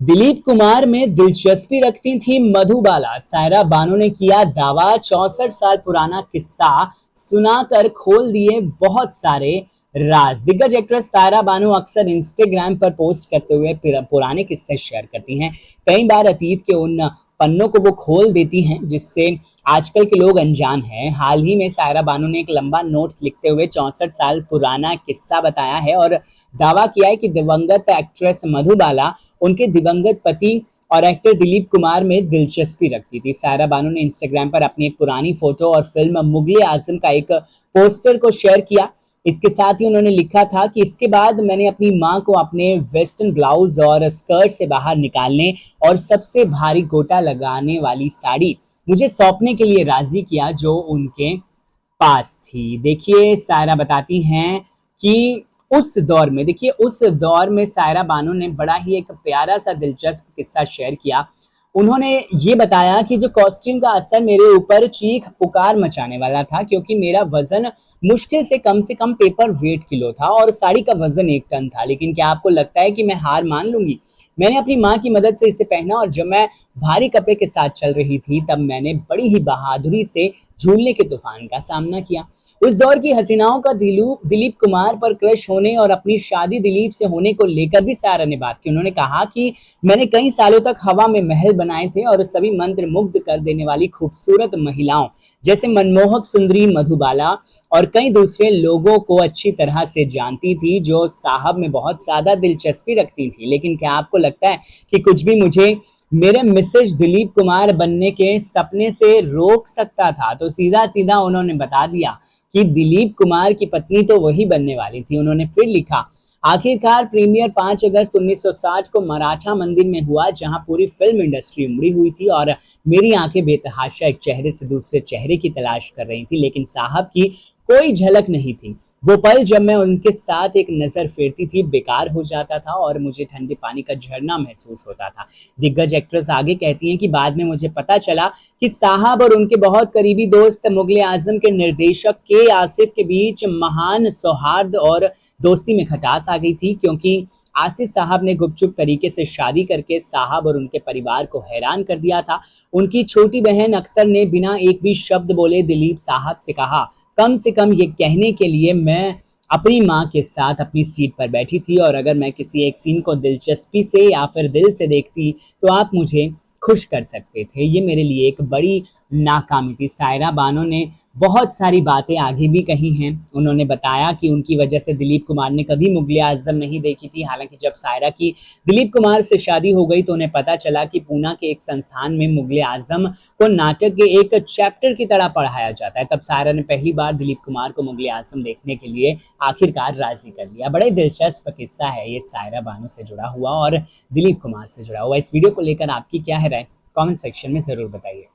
दिलीप कुमार में दिलचस्पी रखती थी मधुबाला। सायरा बानो ने किया दावा। 64 साल पुराना किस्सा सुनाकर खोल दिए बहुत सारे राज। दिग्गज एक्ट्रेस सायरा बानो अक्सर इंस्टाग्राम पर पोस्ट करते हुए पुराने किस्से शेयर करती हैं। कई बार अतीत के उन पन्नों को वो खोल देती हैं जिससे आजकल के लोग अनजान हैं। हाल ही में सायरा बानो ने एक लंबा नोट्स लिखते हुए 64 साल पुराना किस्सा बताया है और दावा किया है कि दिवंगत एक्ट्रेस मधुबाला उनके दिवंगत पति और एक्टर दिलीप कुमार में दिलचस्पी रखती थी। सायरा बानो ने इंस्टाग्राम पर अपनी एक पुरानी फोटो और फिल्म मुगले आजम का एक पोस्टर को शेयर किया। इसके साथ ही उन्होंने लिखा था कि इसके बाद मैंने अपनी मां को अपने वेस्टर्न ब्लाउज और स्कर्ट से बाहर निकालने और सबसे भारी गोटा लगाने वाली साड़ी मुझे सौंपने के लिए राजी किया जो उनके पास थी। देखिए सायरा बताती हैं कि उस दौर में सायरा बानो ने बड़ा ही एक प्यारा सा दिलचस्प किस्सा शेयर किया। उन्होंने ये बताया कि जो कॉस्ट्यूम का असर मेरे ऊपर चीख पुकार मचाने वाला था क्योंकि मेरा वजन मुश्किल से कम पेपर वेट किलो था और साड़ी का वजन 1 टन था। लेकिन क्या आपको लगता है कि मैं हार मान लूंगी? मैंने अपनी माँ की मदद से इसे पहना और जब मैं भारी कपड़े के साथ चल रही थी तब मैंने बड़ी ही बहादुरी से झूलने के तूफान का सामना किया। उस दौर की हसीनाओं का दिलीप कुमार पर क्रश होने और अपनी शादी दिलीप से होने को लेकर भी सायरा ने बात की। उन्होंने कहा कि मैंने कई सालों तक हवा में महल बनाए थे और सभी मंत्र मुग्ध कर देने वाली खूबसूरत महिलाओं जैसे मनमोहक सुंदरी मधुबाला और कई दूसरे लोगों को अच्छी तरह से जानती थी जो साहब में बहुत ज्यादा दिलचस्पी रखती थी। लेकिन क्या आपको लगता है कि कुछ भी मुझे मेरे मिसेज दिलीप कुमार बनने के सपने से रोक सकता था? तो सीधा सीधा उन्होंने बता दिया कि दिलीप कुमार की पत्नी तो वही बनने वाली थी। उन्होंने फिर लिखा, आखिरकार प्रीमियर 5 अगस्त 1960 को मराठा मंदिर में हुआ जहां पूरी फिल्म इंडस्ट्री उमड़ी हुई थी और मेरी आंखें बेतहाशा एक चेहरे से दूसरे चेहरे की तलाश कर रही थी लेकिन साहब की कोई झलक नहीं थी। वो पल जब मैं उनके साथ एक नजर फेरती थी बेकार हो जाता था और मुझे ठंडे पानी का झरना महसूस होता था। दिग्गज एक्ट्रेस आगे कहती हैं कि बाद में मुझे पता चला कि साहब और उनके बहुत करीबी दोस्त मुगले आजम के निर्देशक के आसिफ के बीच महान सौहार्द और दोस्ती में खटास आ गई थी क्योंकि आसिफ साहब ने गुपचुप तरीके से शादी करके साहब और उनके परिवार को हैरान कर दिया था। उनकी छोटी बहन अख्तर ने बिना एक भी शब्द बोले दिलीप साहब से कहा, कम से कम ये कहने के लिए मैं अपनी माँ के साथ अपनी सीट पर बैठी थी और अगर मैं किसी एक सीन को दिलचस्पी से या फिर दिल से देखती तो आप मुझे खुश कर सकते थे। ये मेरे लिए एक बड़ी नाकामी थी। सायरा बानो ने बहुत सारी बातें आगे भी कही हैं। उन्होंने बताया कि उनकी वजह से दिलीप कुमार ने कभी मुगले आजम नहीं देखी थी। हालांकि जब सायरा की दिलीप कुमार से शादी हो गई तो उन्हें पता चला कि पूना के एक संस्थान में मुगले आजम को नाटक के एक चैप्टर की तरह पढ़ाया जाता है। तब सायरा ने पहली बार दिलीप कुमार को मुगले आजम देखने के लिए आखिरकार राजी कर लिया। बड़े दिलचस्प किस्सा है ये सायरा बानो से जुड़ा हुआ और दिलीप कुमार से जुड़ा हुआ। इस वीडियो को लेकर आपकी क्या है राय? कमेंट सेक्शन में जरूर बताइए।